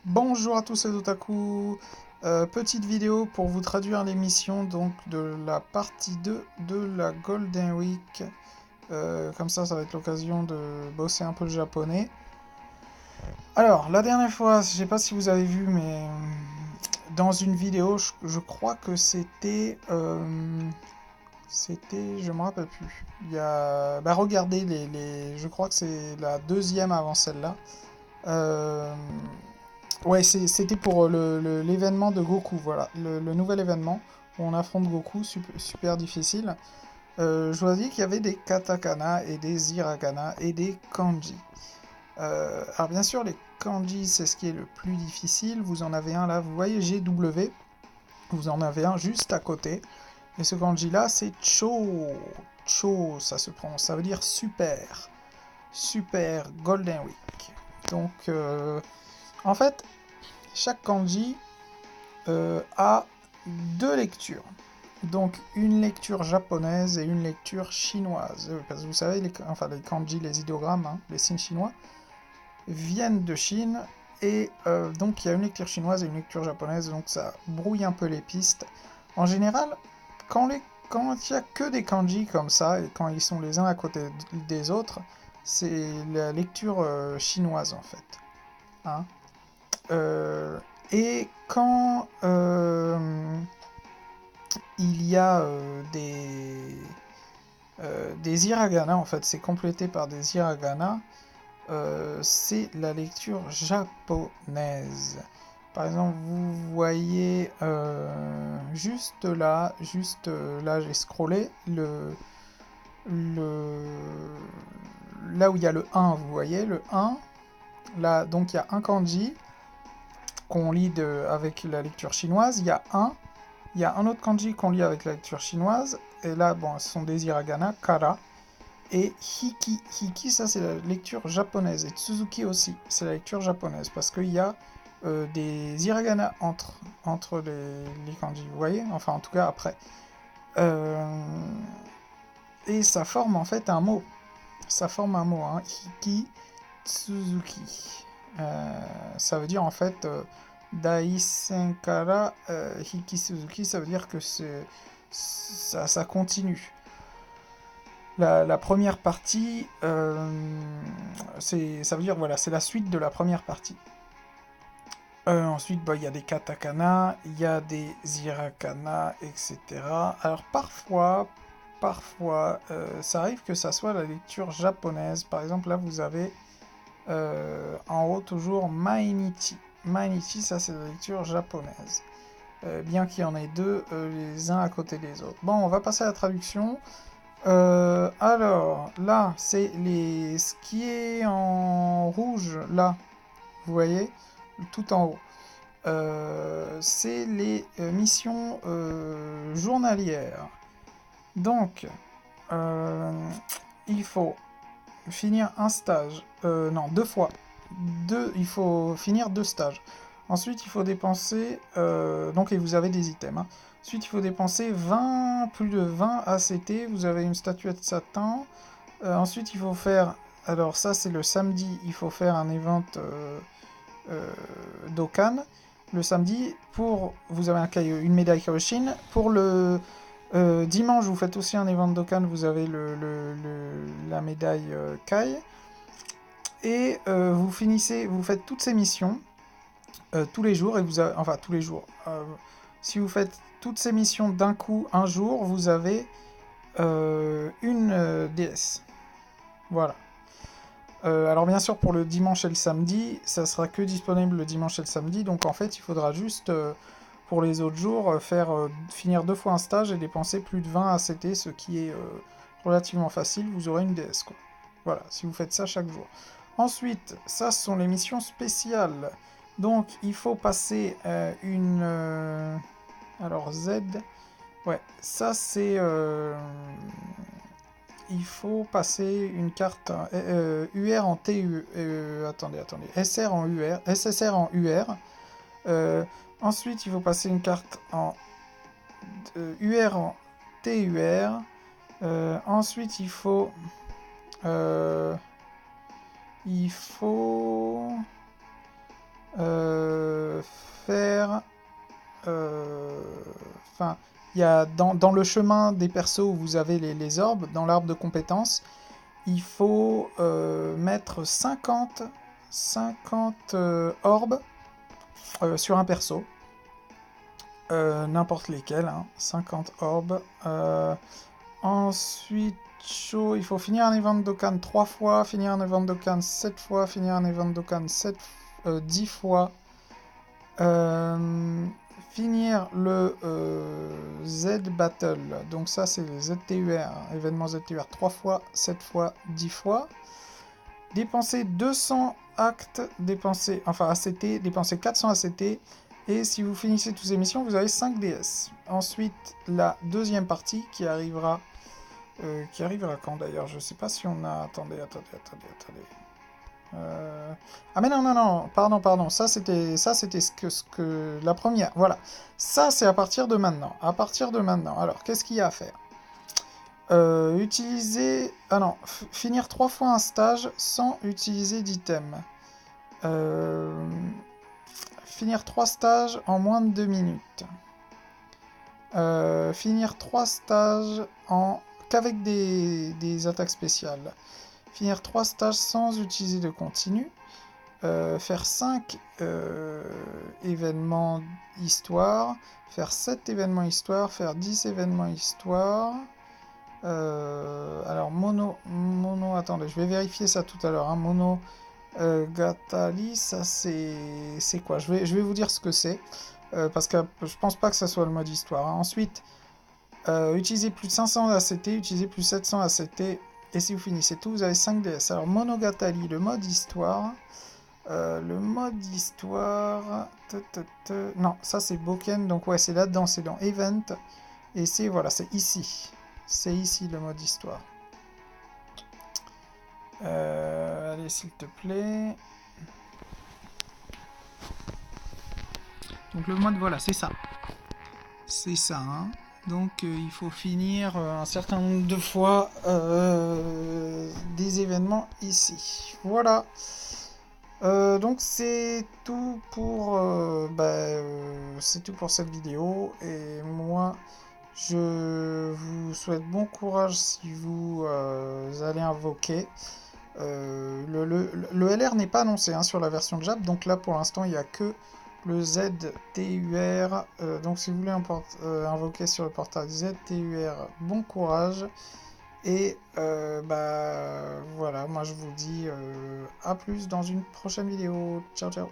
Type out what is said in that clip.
Bonjour à tous les otaku, petite vidéo pour vous traduire l'émission donc de la partie 2 de la Golden Week. Comme ça va être l'occasion de bosser un peu le japonais. Alors, la dernière fois, je sais pas si vous avez vu, mais dans une vidéo, je crois que c'était, je me rappelle plus. Bah regardez je crois que c'est la deuxième avant celle-là. Euh, Ouais, c'était pour l'événement de Goku, voilà, le nouvel événement où on affronte Goku, super difficile. Je vous ai dit qu'il y avait des katakana et des hiragana et des kanji. Alors bien sûr, les kanji, c'est ce qui est le plus difficile. Vous en avez un là, vous voyez GW, vous en avez un juste à côté. Et ce kanji là, c'est Cho. Cho, ça se prononce, ça veut dire super. Super Golden Week. Donc, en fait, chaque kanji a deux lectures. Donc une lecture japonaise et une lecture chinoise. Parce que vous savez, les kanji, les idéogrammes, hein, les signes chinois, viennent de Chine. Et donc il y a une lecture chinoise et une lecture japonaise, donc ça brouille un peu les pistes. En général, quand il n'y a que des kanji comme ça, et quand ils sont les uns à côté des autres, c'est la lecture chinoise en fait. Hein. Euh, et quand il y a des hiragana, en fait, c'est complété par des hiragana, c'est la lecture japonaise. Par exemple, vous voyez juste là, j'ai scrollé, le, là où il y a le 1, vous voyez, le 1, là, donc il y a un kanji qu'on lit avec la lecture chinoise, il y a un autre kanji qu'on lit avec la lecture chinoise, et là, bon, ce sont des hiragana, kara, et hiki. Hiki, ça c'est la lecture japonaise, et Tsuzuki aussi, c'est la lecture japonaise, parce qu'il y a des hiragana entre les kanji, vous voyez. Enfin, en tout cas, après. Euh, et ça forme en fait un mot. Ça forme un mot, hein. Hiki Tsuzuki. Ça veut dire en fait Daisenkara Hiki Suzuki, ça veut dire que ça continue. La première partie, ça veut dire voilà, c'est la suite de la première partie. Ensuite, bah, il y a des katakana, il y a des hiragana, etc. Alors parfois, ça arrive que ça soit la lecture japonaise. Par exemple, là, vous avez en haut toujours Mainichi. Mainichi, ça c'est la lecture japonaise. Bien qu'il y en ait deux, les uns à côté des autres. Bon, on va passer à la traduction. Alors, là, c'est ce qui est en rouge, là, vous voyez, tout en haut. C'est les missions journalières. Donc, euh, il faut finir un stage. Non, deux fois. Il faut finir deux stages. Ensuite, il faut dépenser. Donc, et vous avez des items. Hein. Ensuite, il faut dépenser plus de 20 ACT. Vous avez une statuette Satan. Ensuite, il faut faire. Alors, ça, c'est le samedi. Il faut faire un event euh, d'Okan. Le samedi, vous avez une médaille Kaioshin. Pour le dimanche, vous faites aussi un event d'Okan. Vous avez la médaille Kai. Et vous faites toutes ces missions tous les jours, enfin tous les jours. Si vous faites toutes ces missions d'un coup, un jour, vous avez une DS. Voilà. Alors bien sûr, pour le dimanche et le samedi, ça sera que disponible le dimanche et le samedi, donc en fait, il faudra juste, pour les autres jours, finir deux fois un stage et dépenser plus de 20 ACT, ce qui est relativement facile, vous aurez une DS, quoi. Voilà, si vous faites ça chaque jour. Ensuite, ça, ce sont les missions spéciales. Donc, il faut passer alors, Z... Ouais, ça, c'est... il faut passer une carte UR en TU... attendez. SR en UR... SSR en UR. Ensuite, il faut passer une carte en UR en TUR. Ensuite, il faut... euh, il faut... Enfin, il y a dans le chemin des persos où vous avez les orbes, dans l'arbre de compétences, il faut mettre 50 orbes sur un perso. N'importe lesquels, hein, 50 orbes. Ensuite, chaud, il faut finir un event Dokkan 3 fois, finir un event Dokkan 7 fois, finir un event Dokkan 10 fois. Finir le Z Battle, donc ça c'est le ZTUR, événement ZTUR 3 fois, 7 fois, 10 fois. Dépenser 200 actes, enfin ACT, dépenser 400 ACT, et si vous finissez toutes ces missions, vous avez 5 DS. Ensuite, la deuxième partie qui arrivera quand d'ailleurs? Je sais pas si on a... Attendez. Ah mais non, pardon, ça c'était ce que la première, voilà. Ça c'est à partir de maintenant. Alors qu'est-ce qu'il y a à faire? Utiliser... Ah non, finir 3 fois un stage sans utiliser d'item. Finir 3 stages en moins de 2 minutes. Finir 3 stages qu'avec des attaques spéciales. Finir 3 stages sans utiliser de continu. Faire 5 événements histoire. Faire 7 événements histoire. Faire 10 événements histoire. Alors, attendez, je vais vérifier ça tout à l'heure. Hein. Gatali, ça c'est quoi? Je vais vous dire ce que c'est. Parce que je pense pas que ça soit le mode histoire. Hein. Ensuite, utilisez plus de 500 ACT, utilisez plus 700 ACT. Et si vous finissez tout, vous avez 5 DS. Alors, Monogatari, le mode histoire. Non, ça c'est Boken, donc ouais, c'est là-dedans, c'est dans Event. Et c'est, voilà, c'est ici. C'est ici le mode histoire. Allez, s'il te plaît. Donc le mode, voilà, c'est ça. C'est ça, hein. Donc il faut finir un certain nombre de fois des événements ici. Voilà. Donc c'est tout pour cette vidéo, et moi je vous souhaite bon courage si vous allez invoquer. Le LR n'est pas annoncé hein, sur la version de Jap, donc là pour l'instant il n'y a que le ZTUR. Donc si vous voulez invoquer sur le portail ZTUR, bon courage. Et voilà, moi je vous dis à plus dans une prochaine vidéo. Ciao ciao.